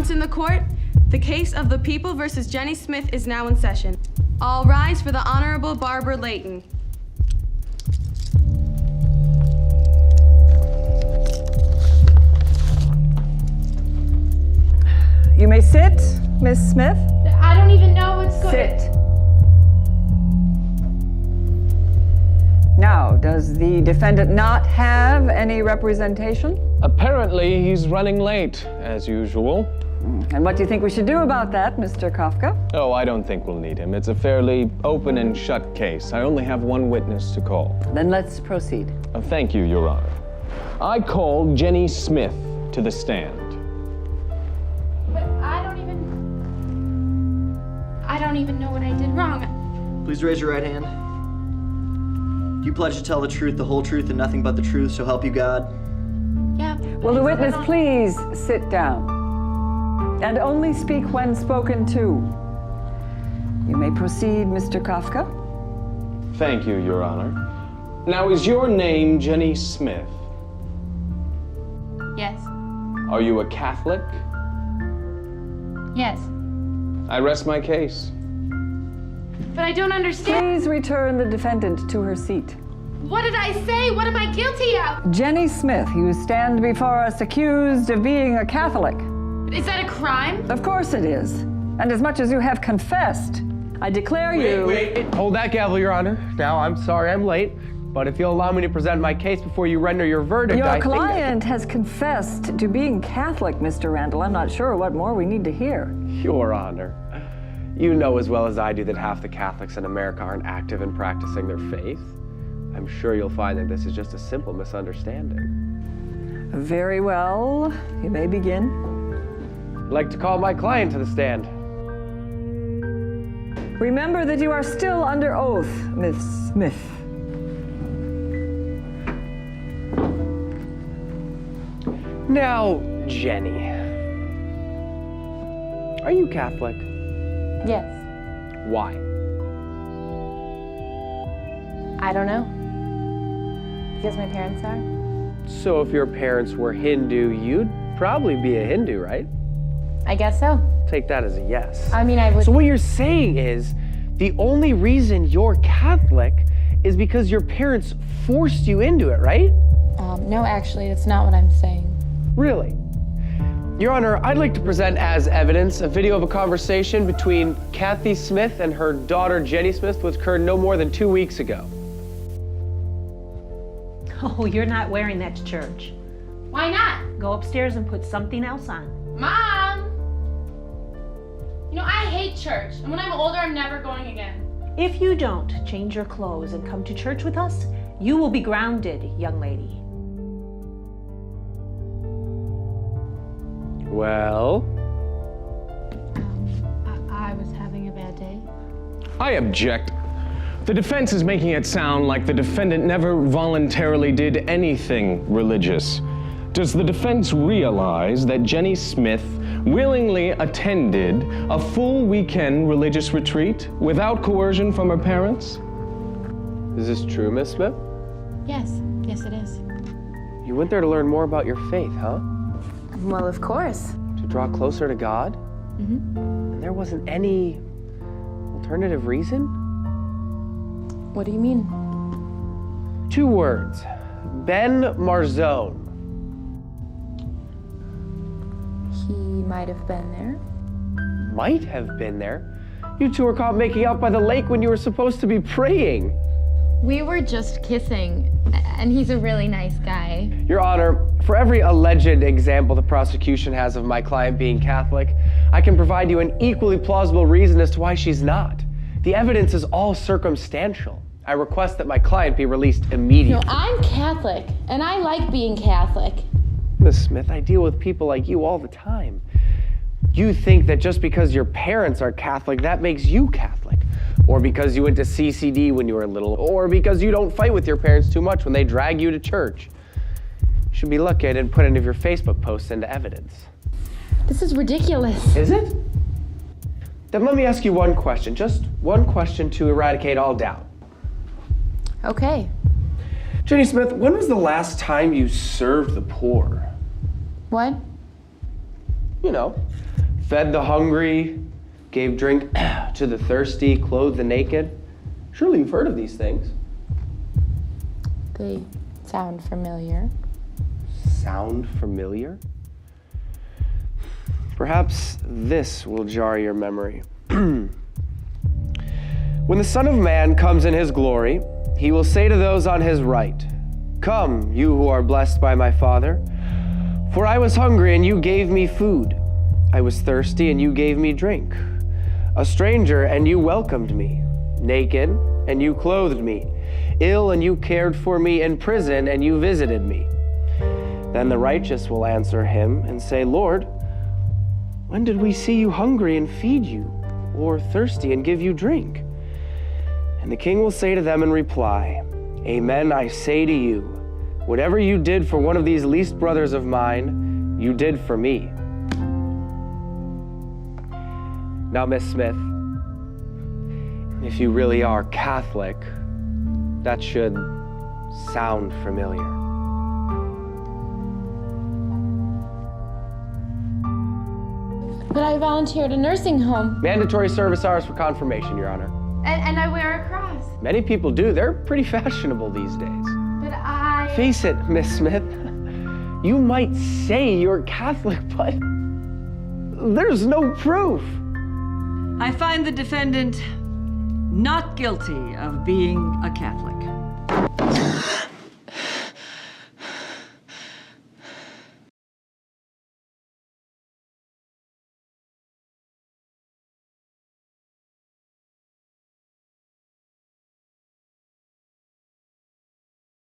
Once in the court, the case of the People versus Jenny Smith is now in session. All rise for the Honorable Barbara Layton. You may sit, Miss Smith. I don't even know what's going on. Sit. Now, does the defendant not have any representation? Apparently, he's running late, as usual. And what do you think we should do about that, Mr. Kafka? Oh, I don't think we'll need him. It's a fairly open and shut case. I only have one witness to call. Then let's proceed. Thank you, Your Honor. I call Jenny Smith to the stand. But I don't even know what I did wrong. Please raise your right hand. Do you pledge to tell the truth, the whole truth, and nothing but the truth, so help you God? Yeah. Will the witness please sit down? And only speak when spoken to. You may proceed, Mr. Kafka. Thank you, Your Honor. Now, is your name Jenny Smith? Yes. Are you a Catholic? Yes. I rest my case. But I don't understand. Please return the defendant to her seat. What did I say? What am I guilty of? Jenny Smith, you stand before us accused of being a Catholic. Is that a crime? Of course it is. And as much as you have confessed, I declare you... Wait. Hold that gavel, Your Honor. Now, I'm sorry I'm late, but if you'll allow me to present my case before you render your verdict, Your client has confessed to being Catholic, Mr. Randall. I'm not sure what more we need to hear. Your Honor, you know as well as I do that half the Catholics in America aren't active in practicing their faith. I'm sure you'll find that this is just a simple misunderstanding. Very well. You may begin. I'd like to call my client to the stand. Remember that you are still under oath, Miss Smith. Now, Jenny, are you Catholic? Yes. Why? I don't know. Because my parents are. So if your parents were Hindu, you'd probably be a Hindu, right? I guess so. Take that as a yes. I mean, I would... So what you're saying is the only reason you're Catholic is because your parents forced you into it, right? No, actually, that's not what I'm saying. Really? Your Honor, I'd like to present as evidence a video of a conversation between Kathy Smith and her daughter Jenny Smith, which occurred no more than 2 weeks ago. Oh, you're not wearing that to church. Why not? Go upstairs and put something else on. Mom! You know, I hate church, and when I'm older, I'm never going again. If you don't change your clothes and come to church with us, you will be grounded, young lady. Well? I was having a bad day. I object. The defense is making it sound like the defendant never voluntarily did anything religious. Does the defense realize that Jenny Smith willingly attended a full weekend religious retreat without coercion from her parents? Is this true, Miss Smith? Yes. Yes, it is. You went there to learn more about your faith, huh? Well, of course. To draw closer to God? Mm-hmm. And there wasn't any alternative reason? What do you mean? 2 words. Ben Marzone. He might have been there. Might have been there? You two were caught making out by the lake when you were supposed to be praying. We were just kissing, and he's a really nice guy. Your Honor, for every alleged example the prosecution has of my client being Catholic, I can provide you an equally plausible reason as to why she's not. The evidence is all circumstantial. I request that my client be released immediately. No, I'm Catholic, and I like being Catholic. Miss Smith, I deal with people like you all the time. You think that just because your parents are Catholic, that makes you Catholic. Or because you went to CCD when you were little. Or because you don't fight with your parents too much when they drag you to church. You should be lucky I didn't put any of your Facebook posts into evidence. This is ridiculous. Is it? Then let me ask you one question. Just one question to eradicate all doubt. Okay. Jenny Smith, when was the last time you served the poor? What? You know, fed the hungry, gave drink to the thirsty, clothed the naked. Surely you've heard of these things. They sound familiar. Sound familiar? Perhaps this will jar your memory. When the Son of Man comes in his glory, he will say to those on his right, "Come, you who are blessed by my Father, for I was hungry and you gave me food. I was thirsty and you gave me drink. A stranger and you welcomed me. Naked and you clothed me. Ill and you cared for me. In prison and you visited me." Then the righteous will answer him and say, "Lord, when did we see you hungry and feed you, or thirsty and give you drink?" And the king will say to them in reply, "Amen, I say to you, whatever you did for one of these least brothers of mine, you did for me." Now, Miss Smith, if you really are Catholic, that should sound familiar. But I volunteered at a nursing home. Mandatory service hours for confirmation, Your Honor. And I wear a cross. Many people do. They're pretty fashionable these days. But I... Face it, Miss Smith. You might say you're Catholic, but there's no proof. I find the defendant not guilty of being a Catholic.